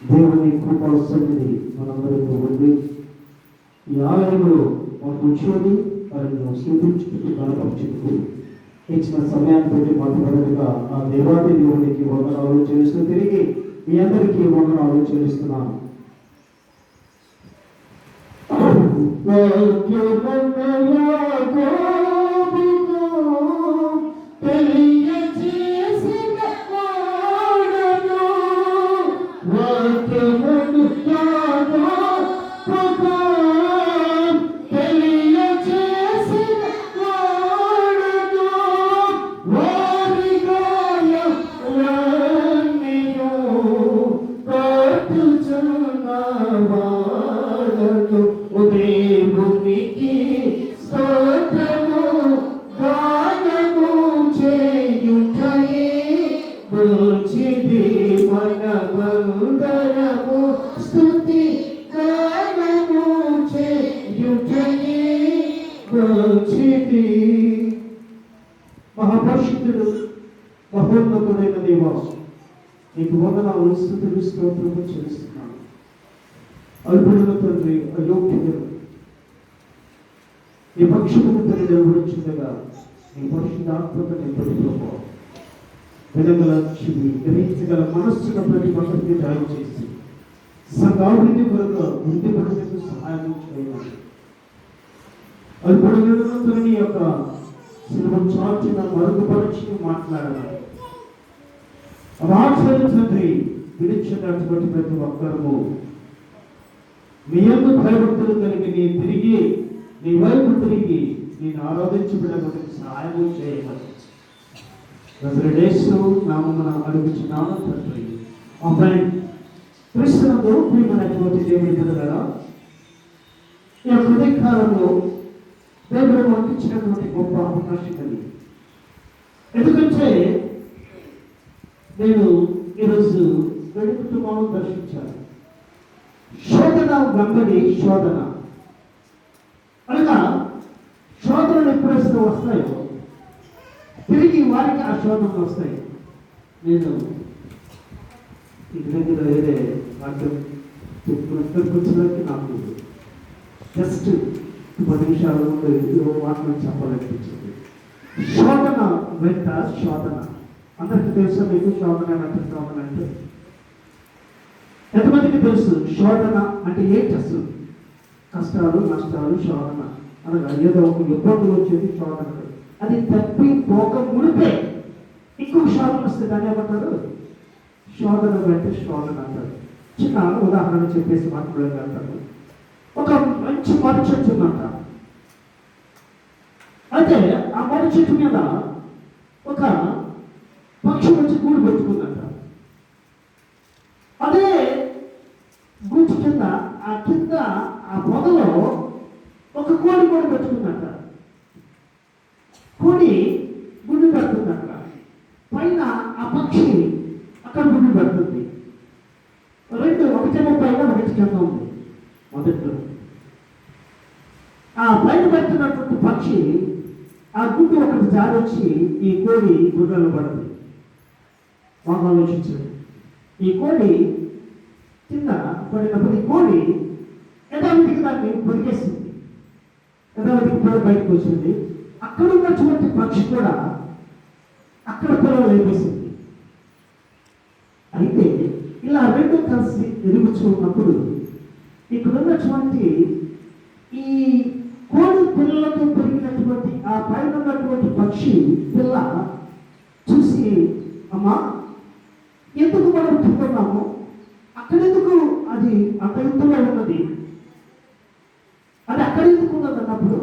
దేవుని కృపా సన్నిధి మనందరితో ఉండి ఈ ఆలయంలో మనం కూర్చొని వారిని స్థుతించుటకు కనపరచుటకు ఇచ్చిన సమయాన్ని బట్టి మొట్టమొదటిగా ఆ దేవాది దేవునికి వందనాలు చెల్లిస్తూ తిరిగి మీ అందరికీ వందనాలు చెల్లిస్తున్నాను. మహాపరిశుద్ధుడు మహోన్నతుడైన దేవా, నీకు వందనాలు స్తుతులు స్తోత్రము చెల్లిస్తున్నాను. అల్పుడైన తండ్రి, అయోగ్యుడు నీ పక్షమును తల్లి నిర్వహించుండగా నీ పరిశుద్ధాత్మక నింపడితో వెలగల చెవి గ్రహించగల మనస్సును ప్రతి ఒక్కరికి దయచేసి సంఘాభివృద్ధి కొరకు వృద్ధి పడేందుకు సహాయం చేయాలి. అల్పుడైన నీ యొక్క సిలువ చాచిన మరుగుపరిచి మాట్లాడాలి. రాక్షసు తండ్రి విడిచినటువంటి ప్రతి ఒక్కరము మీ యందు భయభక్తులు కలిగి నీ తిరిగి నీ వైపు తిరిగి నేను ఆరాధించబడడానికి సహాయం చేయమని యేసు నామమున అడుగుచున్నాను తండ్రి. ఆమేన్. క్రీస్తునందు ప్రియమైనటువంటి దేవుని బిడ్డలారా, ఈ హృదయకాలంలో దేవుడు మనకి ఇచ్చినటువంటి గొప్ప అవకాశం అది. ఎందుకంటే నేను ఈరోజు రెండు కుటుంబాలను దర్శించాను. శోధన వెంబడి శోధన అనగా శోధనలు ఎప్పుడైతే వస్తాయో తిరిగి వారికి ఆ శోధనలు వస్తాయి. నేను ఇంటి దగ్గర వేరే వాక్యం చెప్పుకున్నకి నాకు జస్ట్ 10 నిమిషాల ముందు వాక్యం చెప్పాలనిపించింది. శోధన వెంట శోధన. అందరికీ తెలుసు మీకు శోధన అంటే ఎంతమందికి తెలుసు? శోధన అంటే ఏంటి అసలు? కష్టాలు, నష్టాలు, శోధన అనగా ఏదో ఒక ఇబ్బందులు వచ్చేది శోధన. అది తప్పి పోక మునిపే ఇంకొక శోధన వస్తే దాన్ని ఏమంటారు? శోధన అంటే శోధన అంటారు. చిన్న ఉదాహరణ చెప్పేసి మాట్లాడగలుగుతారు. ఒక మంచి మర్రి చెట్టు ఉందంట. అయితే ఆ మర్రి చెట్టు మీద ఒక పక్షి వచ్చి గూడు పెట్టుకుందంట. అదే గూటి కింద ఆ పొదలో ఒక కోడి కూడా పెట్టుకుందంట. కోడి గుడ్డు పెడుతుందంట. పైన ఆ పక్షి అక్కడ గుడ్డు పెడుతుంది. ఒకటేమో పైన ఒకటి కింద ఉంది. మొదట్లో ఆ పైన పెడుతున్నటువంటి పక్షి ఆ గుడ్డు ఒకటి జారొచ్చి ఈ కోడి గుడ్డలో పడుతుంది. బాగా ఆలోచించండి. ఈ కోడి కింద పడినప్పుడు ఈ కోడి యథావిధికి దాన్ని పొడిగేసింది. యథావిధికి బయటకు వచ్చింది. అక్కడ ఉన్నటువంటి పక్షి కూడా అక్కడ పిల్లలు వేసేసింది. అయితే ఇలా రెండు కలిసి ఎరుగుచున్నప్పుడు ఇక్కడ ఉన్నటువంటి ఈ కోడి పిల్లలతో పెరిగినటువంటి ఆ పైన ఉన్నటువంటి పక్షి పిల్ల చూసి, అమ్మా ఎందుకు మనం తింటున్నాము? అక్కడెందుకు అది అక్కడెందులో ఉన్నది, అది అక్కడెందుకు ఉన్నది అన్నప్పుడు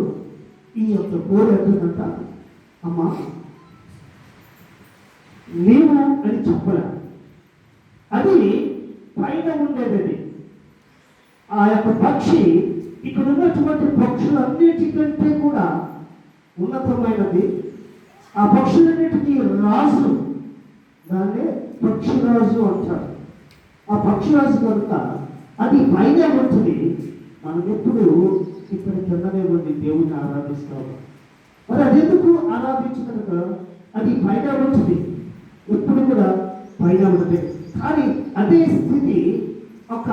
ఈ యొక్క కోడి అంటుందంట, అమ్మా నేను అని చెప్పలే, అది పైన ఉండేది. ఆ యొక్క పక్షి ఇక్కడ ఉన్నటువంటి పక్షులన్నిటికంటే కూడా ఉన్నతమైనది. ఆ పక్షులన్నిటికీ రాజు, దాన్నే పక్షిరాజు అంటారు. ఆ పక్షిరాజు కనుక అది పైన ఉంటుంది. మనం ఎప్పుడు ఇక్కడ కిందనే ఉండి దేవుని ఆరాధిస్తాము. మరి అది ఎందుకు ఆరాధించు కనుక అది పైన ఉంటుంది, ఎప్పుడు కూడా పైన ఉంటుంది. కానీ అదే స్థితి ఒక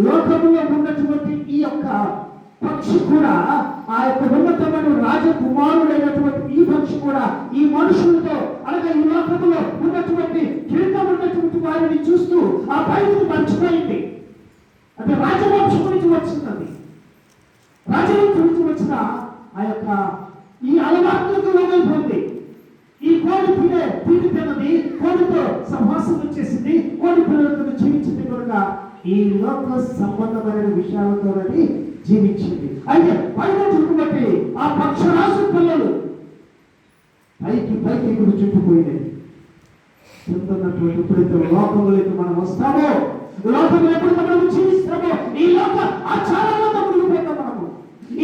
లోకములో ఉన్నటువంటి ఈ యొక్క పక్షి కూడా ఆ యొక్క ఉన్నతమైన రాజకుమారుడైనటువంటి ఈ పక్షి కూడా ఈ మనుషులతో అనగా ఈ లోకములో ఉన్నటువంటి కింద ఉన్నటువంటి వారిని చూస్తూ ఆ బయటకు మర్చిపోయింది. అంటే రాజవంశం నుంచి వచ్చినది, రాజవంశం నుంచి వచ్చిన ఆ యొక్క ఈ అలవాట్లకు లోనైపోయింది. ఈ కోడి తిని తిన్నది, కోడితో సహవాసం చేసింది, కోడి పిల్లలతో జీవించింది కనుక ఈ లోక సంబంధమైన విషయాలతోనని జీవించింది. అయితే పైన చుట్టుబట్టి ఆ పక్షరాజు పిల్లలు పైకి ఇప్పుడు చుట్టుపోయినాయి. చెప్తున్నటువంటి ఎప్పుడైతే లోకంలోకి మనం వస్తామో, లోకంలో ఎప్పుడు మనం జీవిస్తామో ఈ లోక ఆచారాలతో మునిగిపోతాం. మనము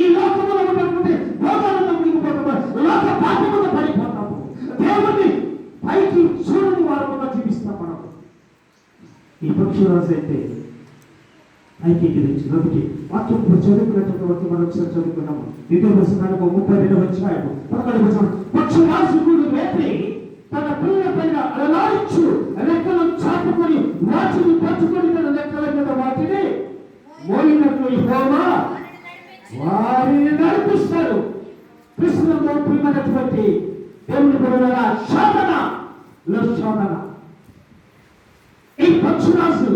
ఈ లోకంలో ఉన్నటువంటి భోగాలతో మునిగిపోతాము, లోక పాపంలో పడిపోతాము. దేవుని పైకి చూడని వారంగా జీవిస్తాం మనం. ఈ పక్షరాజు అయితే పైకి ఎగిరించినప్పటికీ వాక్యం చదువుకున్నటువంటి మనం ఒకసారి చదువుకున్నాము. ఇదో వస్తున్నాడు 32 వచ్చాడు 11 వచ్చాడు. పక్షరాజుకుడు రేపి తన పిల్లల పైన అలలాడించు రెక్కలను చాపుకొని వాటిని పట్టుకొని తన రెక్కల మీద వాటిని మోయినట్లు యెహోవా వారిని నడిపిస్తాడు. కృష్ణంలో ప్రియమైనటువంటి దేవుని బిడ్డలారా, శోధన ఈ పక్షరాజు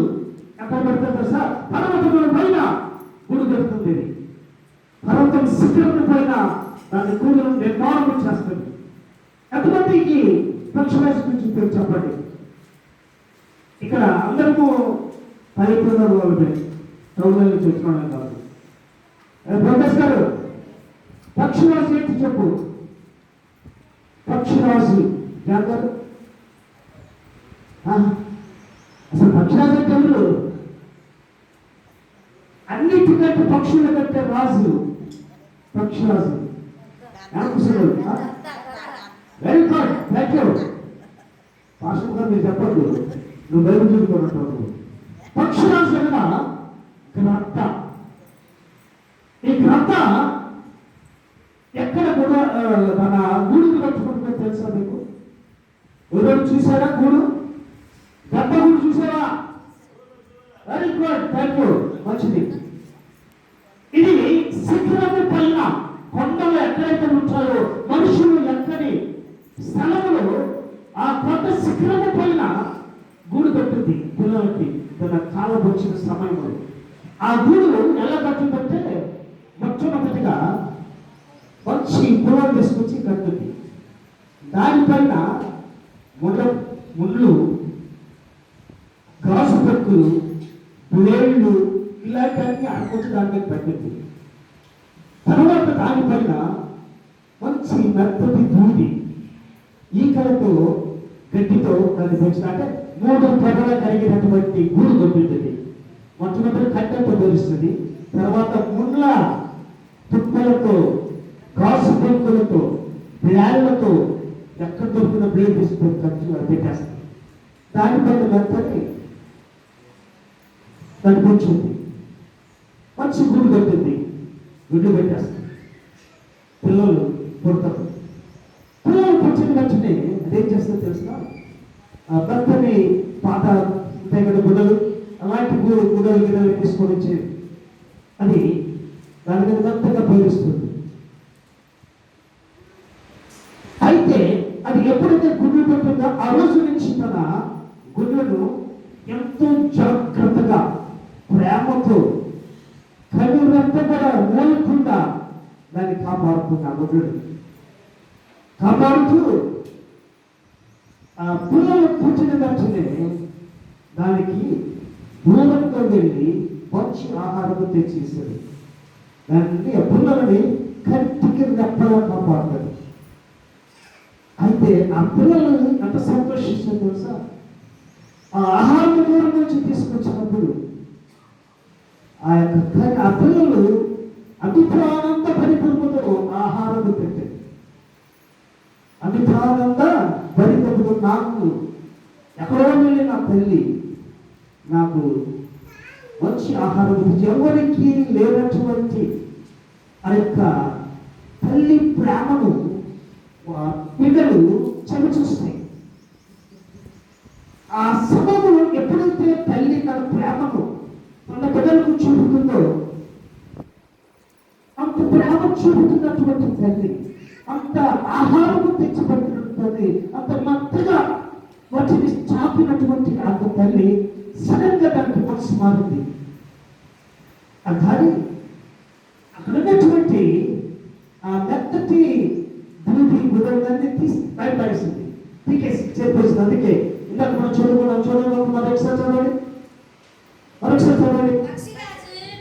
ఎక్కడ పెడుతుంది సార్? పర్వతముల పైన గుడి పెడుతుంది. పర్వతం శిఖరం పైన దాని గుడిని నిర్మాణం చేస్తుంది. ఎంతమందికి పక్షరాజు గురించి చెప్పండి. ఇక్కడ అందరూ పల్లెటూరు వాళ్ళే, టౌన్లో నుంచి వచ్చిన కాదు. ప్రొఫెసర్ గారు, పక్షరాజు ఏంటి చెప్పు? పక్షరాజు జాగ్రత్త. అసలు పక్షరాజు అంటే ఎవరు? అన్నిటికంటే పక్షుల కంటే రాజు పక్షరాజు. Very good, thank you. Pastor మీరు చెప్పద్దు, నువ్వు బైబిల్ చదువుకున్నట్టు. పక్షరాజు అనగా గ్రద్ద. ఈ గ్రద్ద ఎక్కడ కూడా తన గూడును కట్టుకుంటుందో తెలుసా మీకు? ఎవరు చూసారా గూడు? గద్ద గూడు చూసారా? వెరీ గుడ్, థ్యాంక్ యూ, మంచిది. ఇది శిఖరము పైన కొండలు ఎక్కడైతే ఉంటాయో, మనుషులు ఎక్కడి స్థలములో ఆ కొండ శిఖరము పైన గూడు కట్టింది పిల్లలకి తన కాలం వచ్చిన సమయంలో. ఆ గూడు ఎలా కట్టిందంటే మొట్టమొదటిగా మంచి పొలం తీసుకొచ్చి కట్టింది. దానిపైన ముళ్ళు, గాజు పెక్కులు, బ్లేడ్లు ఇలాంటివన్నీ అనుకుంటూ దాని మీద పెట్టింది. తర్వాత దానిపైన మంచి మెత్తటి దూది ఈకలతో గడ్డితో దాన్ని పెంచిన, అంటే 3 పొరల కలిగినటువంటి గూడు దొరుకుతుంది. మొట్టమొదటి కట్టెలతో తెలుస్తుంది, తర్వాత ముళ్ళ తుప్పలతో, గాజు పెక్కులతో, బ్లేడ్లతో ఎక్కడ దొరికిన బ్లేడ్ తీసుకొని పెట్టేస్తుంది. దానిపైన మెత్తని దాన్ని పెంచుంది, మంచి గుడి పెట్టింది, గుడ్లు పెట్టేస్తుంది. పిల్లలు పుడతారు. పిల్లలు పుట్టిన వెంటనే అదేం చేస్తుందో తెలుసిన, మెత్తని పాత తెగడ గుడ్డలు అలాంటి గుడ్డలు తీసుకొని వచ్చి అది దాని మీద మెత్తగా పేరుస్తుంది. అయితే అది ఎప్పుడైతే గుడ్లు పెట్టిందో ఆ రోజు నుంచి తన గుడ్లను ఎంతో జాగ్రత్తగా ప్రేమతో కనురెప్ప కూడా మూలకుండా దాన్ని కాపాడుతుంది. ఆ గుడ్లను కాపాడుతూ ఆ పిల్లలు పుట్టిన వెంటనే దానికి దూరంతో వెళ్ళి మంచి ఆహారం తెచ్చేస్తుంది. దాన్ని ఆ పిల్లలని కంటికి రెప్పలా కాపాడుతుంది. అయితే ఆ పిల్లలు ఎంత సంతోషిస్తుంది తెలుసా? ఆ ఆహారం దూరం నుంచి తీసుకొచ్చినప్పుడు ఆ పిల్లలు అతి ప్రాణంత పరిపూర్ణతో ఆహారం పెట్టారు. అతి ప్రాణంత పరిపూర్ణ నాకు ఎక్కడో వెళ్ళి నా తల్లి నాకు మంచి ఆహారం ఎవరికి లేనటువంటి ఆ యొక్క తల్లి ప్రేమను బిడ్డలు చవి చూస్తాయి. ఆ సమయంలో ఎప్పుడైతే తల్లి తన ప్రేమను చూపుతుందో అంత ప్రేమ చూపుతున్నటువంటి తల్లి, అంత ఆహారము తెచ్చిపెట్టినటువంటి, అంత మత్తగా వాటిని చాపినటువంటి అంత తల్లి సడన్ గా దానికి మనసు మారింది. కానీ అక్కడ ఉన్నటువంటి ఆ మెత్తటి దూది గుడ్డలన్నీ తీసి బయటపడేసింది, తీకేసి చేపేసింది. అందుకే ఇందాక మనం చూడకుండా మరొకసారి చదవండి.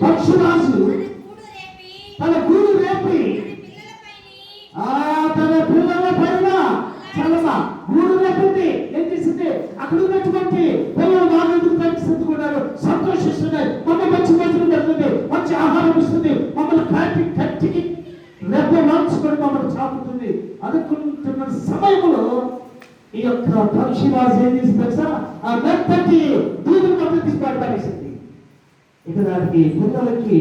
పక్షిరాజు తన గూడు రేపి తన పిల్లల పైన చల్లమా గూడు రేపింది. ఏం చేసింది? అక్కడ ఉన్నటువంటి పిల్లలు నాలుగు సర్దుకున్నారు, సంతోషిస్తున్నారు. మమ్మల్ని మంచి మంచి పెడుతుంది, మంచి ఆహారం ఇస్తుంది, మమ్మల్ని కట్టికి రెప్ప మార్చుకొని మమ్మల్ని చాపుతుంది అనుకుంటున్న సమయంలో ఈ యొక్క పక్షిరాజు ఏం చేసి తెలుసా? ఆ మెత్తటి దూదులు మొత్తం తీసి పడేసింది. ఇక దానికి పిల్లలకి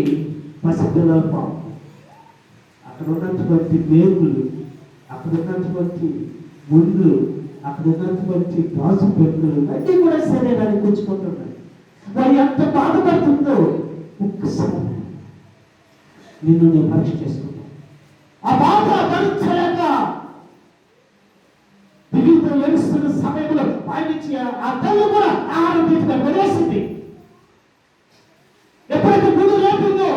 పసిపిల్లల పాపం, అక్కడ ఉన్నటువంటి మేకులు, అక్కడ ఉన్నటువంటి ముళ్ళు, అక్కడ ఉన్నటువంటి గాజు పెట్టులు అన్నీ కూడా శరీరాన్ని కూర్చుకుంటున్నాయి. వారు ఎంత బాధపడుతుందో ఒక్కసారి నిన్ను నేను పరీక్ష చేసుకున్నాను. ఆ బాధ భరించలేక దిగులతో ఏడుస్తున్న సమయంలో పైనుంచి ఆ తల్లి కూడా ఆహారం తీసుకొని వదిలేసింది. ఎప్పుడైతే గుడి లేపిందో,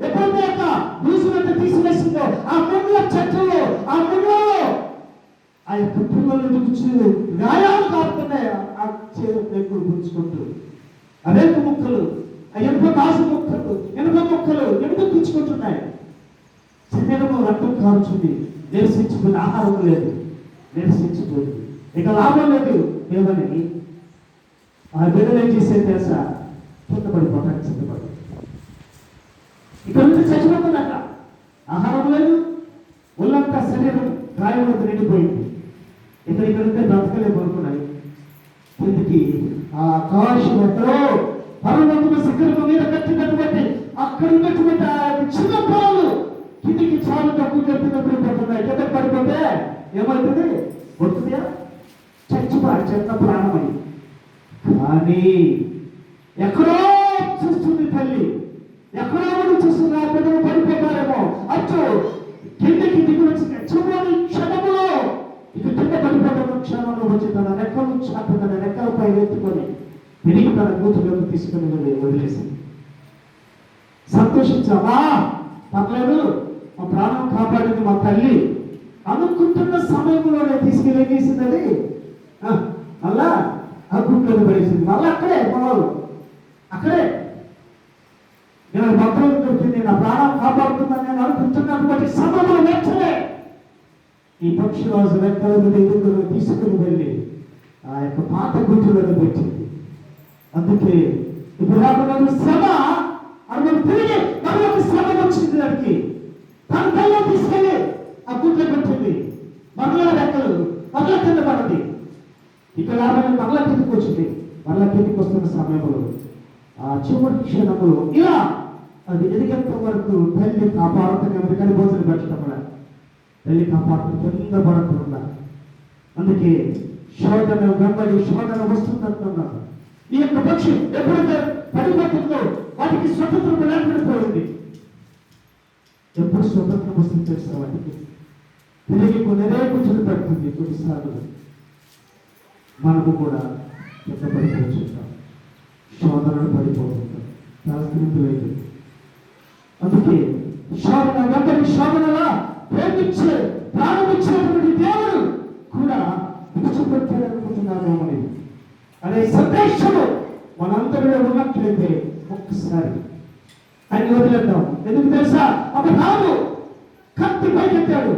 ఎప్పుడైతే యొక్క దూసులంతా తీసివేసిందో, ఆ ముళ్ళ చెట్లలో, ఆ ముళ్ళలో ఆ యొక్క పిల్లలు గాయాలు కారుతున్నాయి. ఆ చేరు పెంకులు పుచ్చుకుంటూ ఆ రేపు ముక్కలు, ఆ ఎనుప కాసు ముక్కలు, ఎనుప ముక్కలు ఎందుకు పుచ్చుకుంటున్నాయి. శరీరము రక్తం కారుచుంది, నిరసించుకుని ఆహారం లేదు, నిరసించుకుంది. ఇక లాభం లేదు ఏమని ఆ బిడ్డలు ఏం చేసే తెలుసా? కింద పడిపోతానికి సిద్ధపడి ఇక్కడ నుంచి చచ్చిపోతుందట. ఆహారం లేదు, ఒళ్ళంతా శరీరం గాయంతో నిండిపోయింది. ఇక్కడిక్కడంటే బ్రతకలే పడుకున్నాయి. కిందికి ఆ ఆకాశం ఎక్కడో పర్వతమ శిఖరము మీద కట్టినటువంటి అక్కడ ఉన్నటువంటి ఆ చిన్న పొలాలు కిందికి చాలా తక్కువ కట్టినప్పుడు పడుతున్నాయి. కింద పడిపోతే ఏమవుతుంది? వస్తుందా? చెత్త ప్రాణమై. కానీ ఎక్కడో చూస్తుంది తల్లి, ఎక్కడో చూస్తున్నా బిడ్డలు పడిపోతారేమో. అచ్చు కిందకి దిగి వచ్చిన చివరి క్షణములో ఇక కింద పడిపోతున్న క్షణంలో వచ్చి తన రెక్కలు చాపి తన రెక్కలపై ఎత్తుకొని తిరిగి తన కూతురులోకి తీసుకుని వదిలేసింది. సంతోషించామా? పర్లేదు, మా ప్రాణం కాపాడింది మా తల్లి అనుకుంటున్న సమయంలోనే తీసుకెళ్ళి ఏం చేసింది? అది మళ్ళా ఆ గుంట్లో పడేసింది. మళ్ళీ అక్కడే పొలాలు, అక్కడే నేను భద్రం దొరికింది, నా ప్రాణం కాపాడుతుందని నేను అనుకుంటున్నటువంటి సమయంలో వెంటనే ఈ పక్షిరాజు రెక్కల మీద ఎదుగులు తీసుకుని వెళ్ళి ఆ యొక్క పాత గుంటులను పెట్టింది. అందుకే ఇప్పుడు రాకుండా శ్రమ అది తిరిగి మరొక శ్రమ వచ్చింది. దానికి తన కళ్ళ తీసుకెళ్ళి ఆ గుంట్లో పెట్టింది. మరలా రెక్కలు మరలా కింద పడింది. ఇక్కడ రాబోయే మరలా కిందికి వచ్చింది. మరలా కిందికి వస్తున్న సమయంలో ఆ చివరి క్షణంలో ఇలా అది ఎదిగేంత వరకు తల్లి కాపాడుతున్న కానీ భోజనం పెట్టడం కూడా తల్లి కాపాడుతూ కింద పడకుండా. అందుకే శోధన వెంబడి శోధన వస్తుందంటున్నాను. ఈ యొక్క పక్షి ఎప్పుడైతే పడిపోతుందో వాటికి స్వతంత్రం లేకపోయింది. ఎప్పుడు స్వతంత్రం వస్తుంది తెలుసా? వాటికి తిరిగి కొన్నిరే కూర్చొని పెడుతుంది. కొన్నిసార్లు మనకు కూడా కింద పడిపోతుంటాం, శోధనలు పడిపోతుంటాం, అయితే. అందుకే శోధన వెంబడి శోధనలా ప్రేమించే ప్రారంభించినటువంటి దేవుడు కూడా విడిచిపెట్టాలనుకుంటున్నాను అనే సందేశము మనందరిలో ఉన్నట్లయితే ఒక్కసారి ఆయన వదిలేద్దాం. ఎందుకు తెలుసా? అబ్రహాము కత్తి పైకెత్తాడు,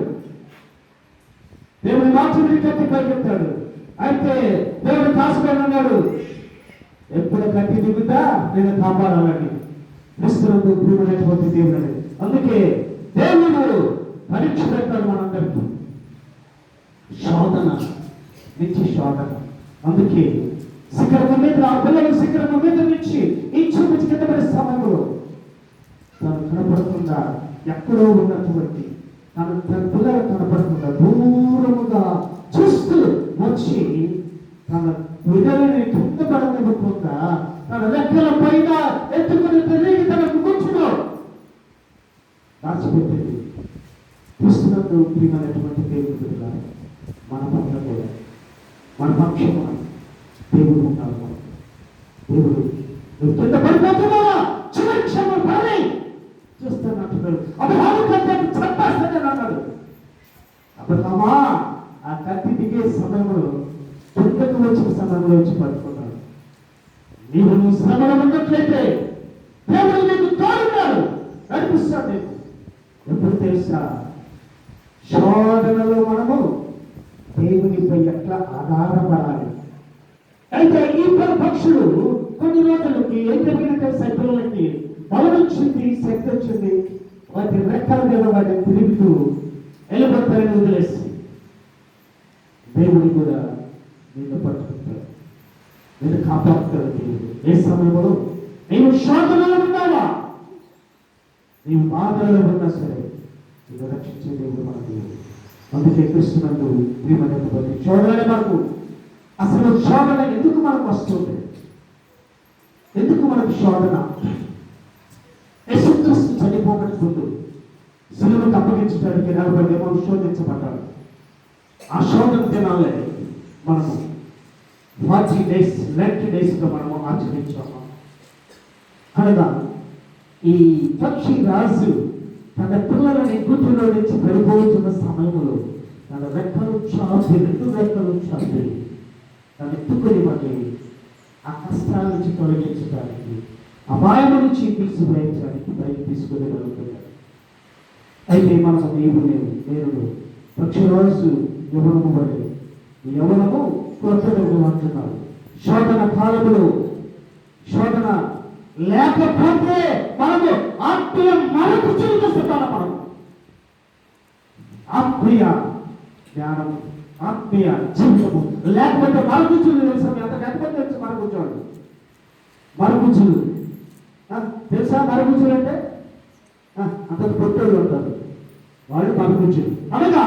దేవుని మాటని కత్తి పైకెత్తాడు. అయితే దేవుడు కాసుకొని అన్నాడు, ఎప్పుడు కత్తి దిగుతా నేను కాపాడాలని క్రీస్తునందు ప్రియమైనటువంటి దేవుడు. అందుకే దేవుడు పరీక్ష పెడతాడు మనందరికీ, శోధన నుంచి శోధన. అందుకే శిఖరము మీద ఆ పిల్లలు శిఖరము మీద నుంచి ఇంచు నుంచి కింద పడే సమయంలో తను కనపడకుండా ఎక్కడో ఉన్నటువంటి తన పిల్లలు కనపడకుండా దూరముగా చూస్తూ వచ్చి తన పిల్లలని కింద పడనివ్వకుండా తన లెక్కల పైన ఎత్తుకుని తిరిగి తన దాచిపెట్టింది. క్రీస్తునందు ప్రియమైనటువంటి దేవుడు బిడ్డలారా, మన పట్ల కూడా మన పక్షమున దేవుడు ఉంటాడు. దేవుడు నువ్వు కింద పడిపోతున్నావా, చివరి క్షణం పడి చూస్తున్నట్టున్నాడు. అబ్రహాము కత్తి చంపేస్తానని అన్నాడు. అబ్రహామా ఆ కత్తి దిగే సమయంలో కిందకు వచ్చిన సమయంలో వచ్చి పట్టుకున్నాడు. నీవు నీ శ్రమలో ఉన్నట్లయితే దేవుడు నీకు తోడున్నాడు, నడిపిస్తాడు. నీకు ఎప్పుడు తెలుసా, శోధనలో మనము దేవునిపై ఎట్లా ఆధారపడాలి. అయితే ఈ పక్షులు కొన్ని రోజులకి ఏం జరిగినట్టే పిల్లలకి బలం వచ్చింది, శక్తి వచ్చింది. వాటి రెక్కల మీద వాటిని తిరుగుతూ వెళ్ళిపోతారని వదిలేసి దేవుడు కూడా నిన్ను పట్టుకుంటాడు, నేను కాపాడుతాడు. దేవుడు ఏ సమయంలో నీవు శోధనలో ఉన్నావా, నీవు బాధలలో ఉన్నా సరే ఇది రక్షించే దేవుడు మన దేవుడు. అందుకే క్రీస్తునందు ప్రియమైనటువంటి శోధన మనకు అసలు శోధన ఎందుకు మనకు వస్తుంది? ఎందుకు మనకు శోధన? యేసుక్రీస్తు చనిపోకటి ముందు సిలువకు అప్పగించడానికి 40 దినాలు శోధించబడ్డాడు. ఆ శోధన దినాలే మనము 40 days లెంట్ డేస్గా మనము ఆచరించాము. అనగా ఈ పక్షి రాజు తన పిల్లలని గుట్టులో నుంచి పడిపోతున్న సమయంలో తన రెక్కలు చాపి 2 రెక్కలు చాపి తను ఎత్తుకొని మళ్ళీ ఆ కష్టాల నుంచి తొలగించడానికి, అపాయం నుంచి తీసివేయడానికి బయట తీసుకుని వెళ్తున్నాడు. అయితే మనకు నేను పక్షిరాజు యవనము పడి ఈ యవనము కొత్తగా అంటున్నాడు. శోధన కాలంలో శోధన లేకపోతే మనము ఆత్మీయ మనకు చూపిస్తాను. మనం ఆత్మీయ జ్ఞానం, ఆత్మీయ జీవితము లేకపోతే మరుగుజ్జులు తెలుసా? అంత లేకపోతే తెలుసు మరుగుజ్జులు. మరుగుజ్జులు తెలుసా? మరుగుజ్జులు అంటే అంత పొట్టోళ్ళు ఉంటారు, వాళ్ళు మరుగుజ్జులు. అనగా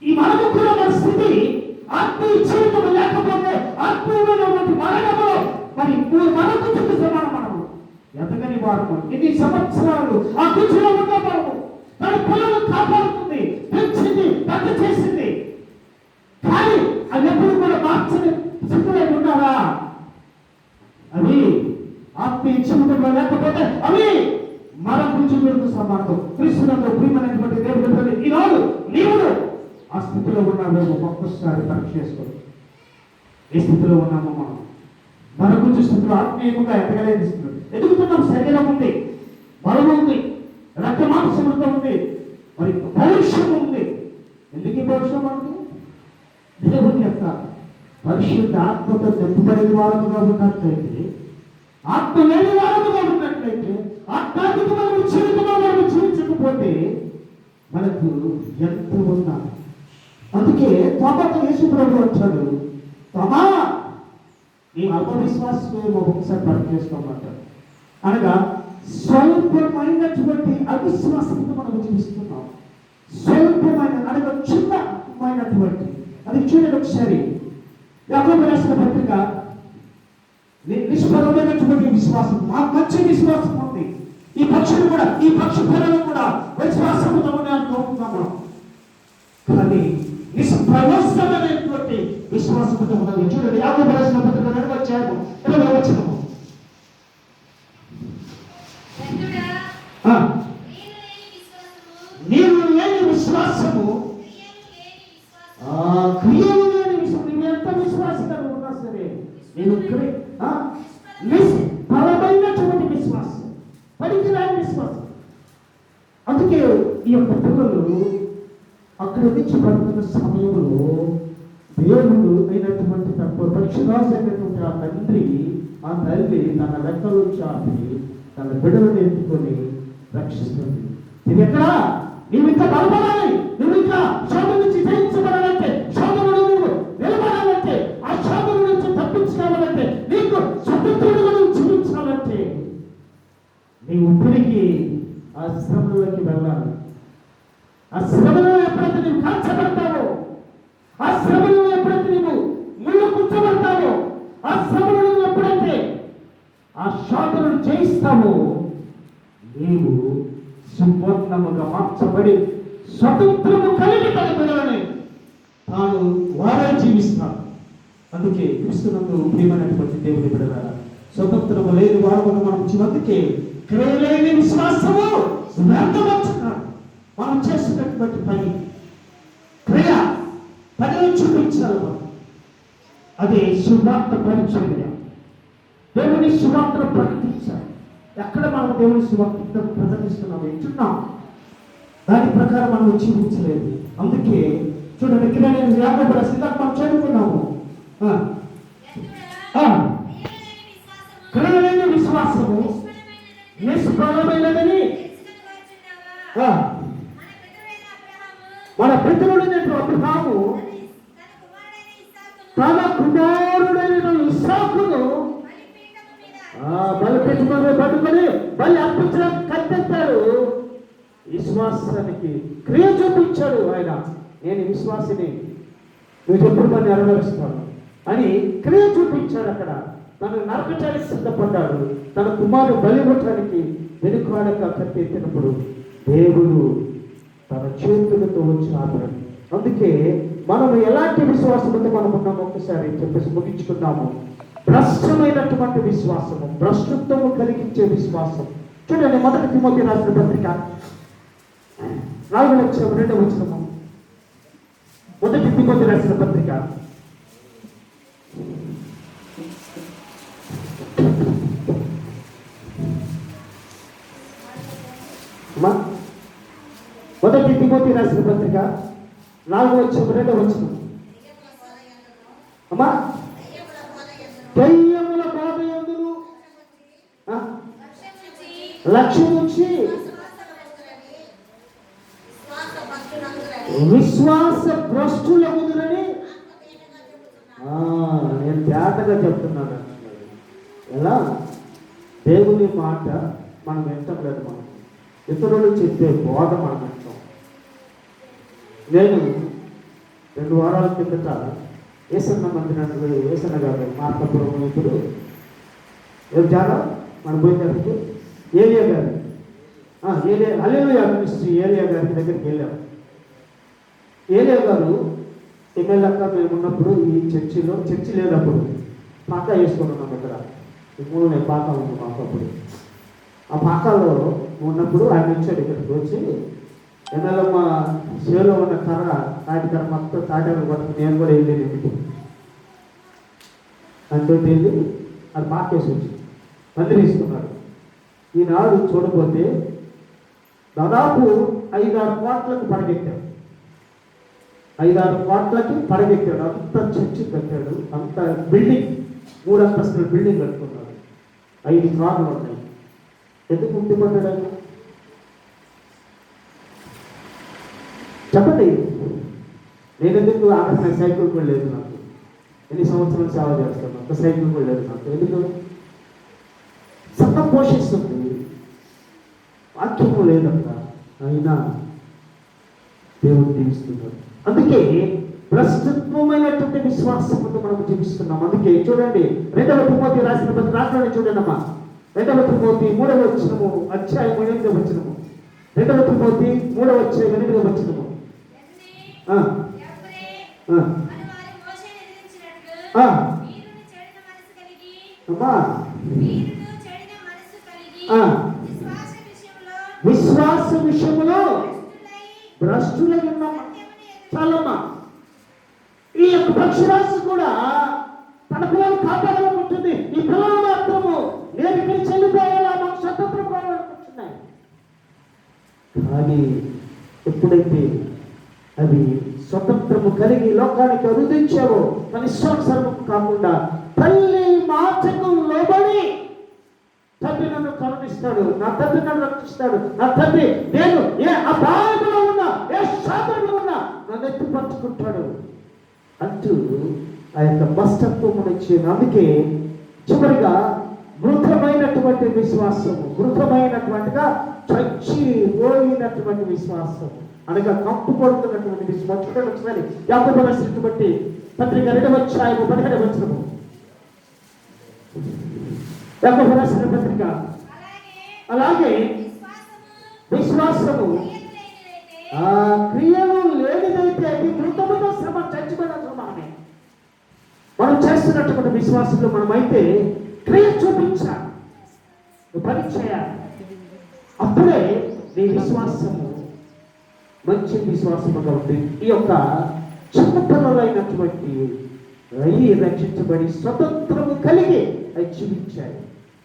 ఈ మనకు కూడా మన స్థితి ఆత్మీయ జీవితం లేకపోతే ఆత్మీయమైనటువంటి మరణము మరి మనకు చూపిస్తున్నాను. మనము ఎంతకని వాడము ఎన్ని సంవత్సరాలు ఆ గుజ్జులో ఉన్న మనము తన పిల్లలు కాపాడుతుంది, పెంచింది, పెద్ద చేసింది. కానీ అది ఎప్పుడు కూడా మార్చని స్థితిలో ఉన్నారా? అవి ఆత్మీయ జీవితంలో లేకపోతే అవి మన గుజ్జులకు సమానం. క్రీస్తునందు ప్రియమైనటువంటి దేవుడు ఈనాడు నీవు ఆ స్థితిలో ఉన్నామేమో ఒక్కసారి పరీక్ష చేసుకోండి. ఏ స్థితిలో ఉన్నామో మనం మన గురించి స్థితిలో ఆత్మీయంగా ఎదగలేదిస్తున్నాడు. ఎదుగుతున్నాం, శరీరం ఉంది, బలం ఉంది, రక్త మాంసములతో ఉంది, మరి పౌరుషం ఉంది. ఎందుకు పౌరుషం ఉంది? దేవుని యొక్క పరిశుద్ధ ఆత్మతో నింపబడిన వారముగా ఉన్నట్లయితే, ఆత్మ లేని వారముగా ఉన్నట్లయితే, ఆత్మాత్మికమైన జీవితంలో మనం జీవించకపోతే మనకు ఎంత ఉన్నా. అందుకే తోమతో యేసు ప్రభువు అంటాడు, తోమా నీ అల్ప విశ్వాసమేమో ఒకసారి పరీక్ష చేసుకోమంటాడు. అనగా స్వల్పమైనటువంటి అవిశ్వాసంతో మనం జీవిస్తున్నాం. స్వల్పమైన అనగా చిన్నమైనటువంటి, అది చూడండి ఒకసారి యాకోబు రాసిన పత్రిక, నిష్ఫలమైనటువంటి విశ్వాసం, మంచి విశ్వాసం ఉంది. ఈ పక్షులు కూడా, ఈ పక్షి పిల్లలు కూడా విశ్వాసంతో అనుకుంటున్నాము. కానీ నిష్ప్రయోజనమైనటువంటి విశ్వాసంతో ఉన్నది. చూడండి యాకోబు రాసిన పత్రిక 2వ అధ్యాయము 20వ వచనము. నీవు లేని విశ్వాసము, క్రియలు లేని విశ్వాసం. నువ్వు ఎంత విశ్వాసంగా ఉన్నా సరే నేను బలమైనటువంటి విశ్వాసం, పనికిరాని విశ్వాసం. అందుకే ఈ యొక్క పిల్లలు అక్కడ నుంచి పడుతున్న సమయంలో దేవుడు అయినటువంటి పక్షిరాజు అయినటువంటి ఆ తండ్రి, ఆ తల్లి తన రెక్కలు చాపి తన బిడ్డలను ఎత్తుకొని రక్షిస్తుంది. ఇది ఎక్కడా? నువ్వు ఇంకా బలపడాలి, నువ్వు ఇంకా శోధన నుంచి జయించబడాలంటే, శోధనలో నువ్వు నిలబడాలంటే, ఆ శోధన నుంచి తప్పించుకోవాలంటే, నీకు స్వతంత్రుడుగా నువ్వు జీవించాలంటే నీవు తిరిగి ఆ శ్రమలోకి వెళ్ళాలి. ఆ శ్రమలో ఎప్పుడైతే నీవు కాల్చబడతావో, ఆ శ్రమలో ఎప్పుడైతే నీవు ముళ్ళు కూర్చోబడతావో, ఆ శ్రమలో ఎప్పుడైతే ఆ శోధనను జయిస్తావో నీవు సంపూర్ణముగా మార్చబడి స్వతంత్రము కలిగి తన పిల్లలని తాను వారే జీవిస్తాడు. అందుకే క్రీస్తునందు ప్రియమైనటువంటి దేవుని బిడ్డలారా, స్వతంత్రము లేని వారు మనం అందుకే క్రియలేని విశ్వాసము వ్యర్థమవుతున్నాడు. మనం చేసినటువంటి క్రియ పనిని చూపించాలి. మనం అదే సువార్త పరిచర్య. దేవుని సువార్తను ప్రకటించాలి. ఎక్కడ మనం దేవుని సువార్త ప్రకటిస్తున్నాం, వింటున్నాం, దాని ప్రకారం మనం జీవించలేదు. అందుకే చూడండి, ఇక్కడ నేను యాకోబు రాసిందాక మనం చదువుకున్నాము, క్రియలేని విశ్వాసము నిష్ఫలమైనదని మన పితరుడైన అబ్రహాము తన కుమారుడైన ఇస్సాకును బలిపీఠముపై పట్టుకొని బలి అర్పించడానికి కట్టెత్తాడు. విశ్వాసానికి క్రియ చూపించాడు. ఆయన నేను విశ్వాసిని, నువ్వు చెప్పుడు పని నెరవేరుస్తాను అని క్రియ చూపించాడు. అక్కడ తను నరకటానికి సిద్ధపడ్డాడు. తన కుమారుడు బలి కొట్టడానికి వెనుకాడక కట్టెత్తినప్పుడు దేవుడు తన చేతులతో వచ్చి ఆపాడు. అందుకే మనం ఎలాంటి విశ్వాసంతో మనం ఉన్నాము ఒక్కసారి చెప్పేసి ముగించుకున్నాము. భ్రష్టమైనటువంటి విశ్వాసము, భ్రష్టత్వము కలిగించే విశ్వాసం. చూడండి, 1 తిమోతి రాసిన పత్రిక 4:2 1 తిమోతి రాసిన పత్రిక 1 తిమోతి రాసిన పత్రిక 4:2 అమ్మా, దయ్యముల బాధ యందును లక్ష్యం నుంచి విశ్వాస భ్రష్టులగుదురని నేను తేటగా చెప్తున్నాను. ఎలా? దేవుని మాట మనం వింటాం లేదు, మనం ఇతరులు చెప్పే బోధ మనం వింటాం. నేను 2 వారాల కిందట ఏసన్న మందిరానికి ఏసన్న గారు మార్కాపురం ఇప్పుడు చాలా మనం పోయినప్పుడు ఏలియా గారు హల్లెలూయా మినిస్ట్రీ ఏలియా గారి దగ్గరికి వెళ్ళాం. ఏలియా గారు ఎమ్మెల్యేగా మేము ఉన్నప్పుడు ఈ చర్చి లేనప్పుడు పాక వేసుకొని ఉన్నాం. ఇక్కడ ఈ 3 పాక ఉంది మాకు. అప్పుడు ఆ పాకాలో ఉన్నప్పుడు ఆయన వచ్చాడు. ఇక్కడికి వచ్చి ఎమ్మెల్యే మా చేలో ఉన్న కర్ర తాటి కర్ర మొత్తం తాటాకు పట్టుకుని నేను కూడా వెళ్ళేది ఇంటికి అంటే వెళ్ళి అది పాకేసి వచ్చి మందిరిస్తున్నాడు. ఈనాడు చూడబోతే దాదాపు 5-6 కోట్లకు పడగెత్తాడు. 5-6 కోట్లకి పడగెత్తాడు. అంత చర్చి కట్టాడు. అంత బిల్డింగ్ 3 అంతస్తుల బిల్డింగ్ కట్టుకున్నాడు. 5 కార్లు ఉన్నాయి. ఎందుకు ఉండిపడ్డాడు ఆయన? చెప్పండి. నేను ఎందుకు ఆకర్షణ సైకిల్ కూడా లేదు నాకు. ఎన్ని సంవత్సరాలు సేవ చేస్తాను, ఒక సైకిల్ కూడా లేదు నాకు. ఎందుకు? సత్తా పోషిస్తుంది, వాక్యము లేదంట, అయినా దేవుడు దీవిస్తున్నాడు. అందుకే భ్రష్టత్వమైనటువంటి విశ్వాసంతో మనం జీవిస్తున్నాం. అందుకే చూడండి, 2 తిమోతి రాసిన రాష్ట్రాన్ని చూడండి అమ్మా. 2 తిమోతి 3వ అధ్యాయం 8వ వచనము. 2 తిమోతి 3వ అధ్యాయం 8వ వచనము. విశ్వాస విషయంలో భ్రష్టులై ఉన్నామా? చాలమ్మా. ఈ యొక్క పక్షిరాశి కూడా తన పిల్లలు కాపాడాలనుకుంటుంది. ఈ పిల్లలు మాత్రము నేను ఇక్కడ చెల్లిపోయేలా మాకు స్వతంత్రం కావాలనుకుంటున్నాయి. కానీ ఎప్పుడైతే అవి స్వతంత్రము కలిగి లోకానికి అనుదించావో, తన ఇష్టానుసారం కాకుండా తల్లి మాటకు లోబడి తండ్రి నన్ను కరుణిస్తాడు, నా తండ్రి నన్ను రక్షిస్తాడు, నా తండ్రి నేను ఏ అపాయంలో ఉన్నా, ఏ శాపంలో ఉన్నా నన్ను ఎత్తి పట్టుకుంటాడు అంటూ ఆ యొక్క బస్తత్వం ఇచ్చిన. అందుకే చివరిగా మృతమైనటువంటి విశ్వాసము, మృతమైనటువంటిగా చచ్చిపోయినటువంటి విశ్వాసము అనగా కంపు పడుతున్నటువంటి విశ్వాసం. చూడండి ఒకసారి యాకోబు రాసినటువంటి పత్రిక 2వ అధ్యాయము 17వ వచనము. యాకోబు రాసిన పత్రిక. అలాగే విశ్వాసము ఆ క్రియలు లేనిదైతే అది మృతముతో శ్రమ, చచ్చిపోయిన శ్రమనే. మనం చేస్తున్నటువంటి విశ్వాసంలో మనమైతే క్రియ చూపించాలి, పని చేయాలి. అప్పుడే నీ విశ్వాసము మంచి విశ్వాసముగా ఉంది. ఈ యొక్క చిన్నపిల్లలైనటువంటి అవి రక్షించబడి స్వతంత్రము కలిగి అవి జీవించాయి.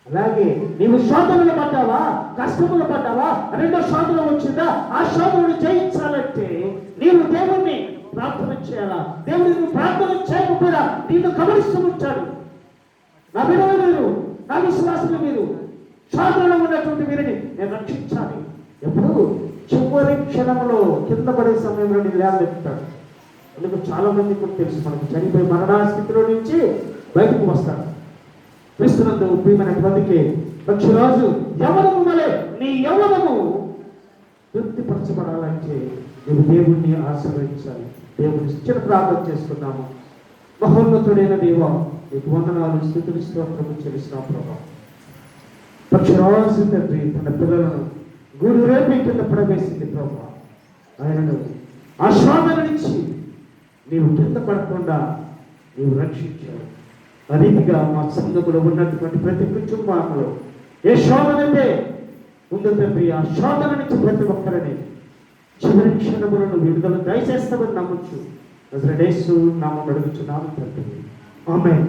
అలాగే నీవు శోధనలు పడ్డావా, కష్టములు పడ్డావా, రెండో శోధన వచ్చిందా, ఆ శోధనను జయించాలంటే నీవు దేవుణ్ణి ప్రార్థన చేయాలా. దేవుడు నువ్వు ప్రార్థన చేయకపోయినా నిన్ను గమనిస్తూ ఉంటాడు. నా విలువ మీరు, నా విశ్వాసులు మీరు, శోధనలో ఉన్నటువంటి వీరిని నేను రక్షించాలి. ఎప్పుడు చివరి క్షణంలో కింద పడే సమయంలో నేను లేవనెత్తాడు. అందుకు చాలా మంది కూడా తెలుసు, మనకు చనిపోయి మరణాస్థితిలో నుంచి బయటకు వస్తాడు. క్రీస్తునందు ప్రియమైనటువంటికి ప్రతిరోజు యవ్వనము వలె నీ యవ్వనము తృప్తిపరచబడాలంటే నువ్వు దేవుణ్ణి ఆశ్రయించాలి. దేవుని చిన్న ప్రార్థన చేసుకున్నాము. మహోన్నతుడైన దేవ, నీకు వందనాలు, స్తుతులు, స్తోత్రము చెల్లిస్తున్నాం ప్రభా. ప్రతిరోజు తండ్రి తన పిల్లలను గూడు రేపి కింద ప్రవేశింది ప్రభా. ఆయనను ఆ శోధన నుంచి నీవు కింద పడకుండా నీవు రక్షించావు. ఆ రీతిగా మా సంఘములో ఉన్నటువంటి ప్రతి కుటుంబంలో ఏ శోధన అయితే ఉందో తండ్రి, ఆ శోధన నుంచి ప్రతి ఒక్కరిని చివరి క్షణములను విడుదల దయచేస్తామని నమ్మొచ్చు. యేసు నామమున అడుగుచున్నాము తండ్రి. ఆమేన్.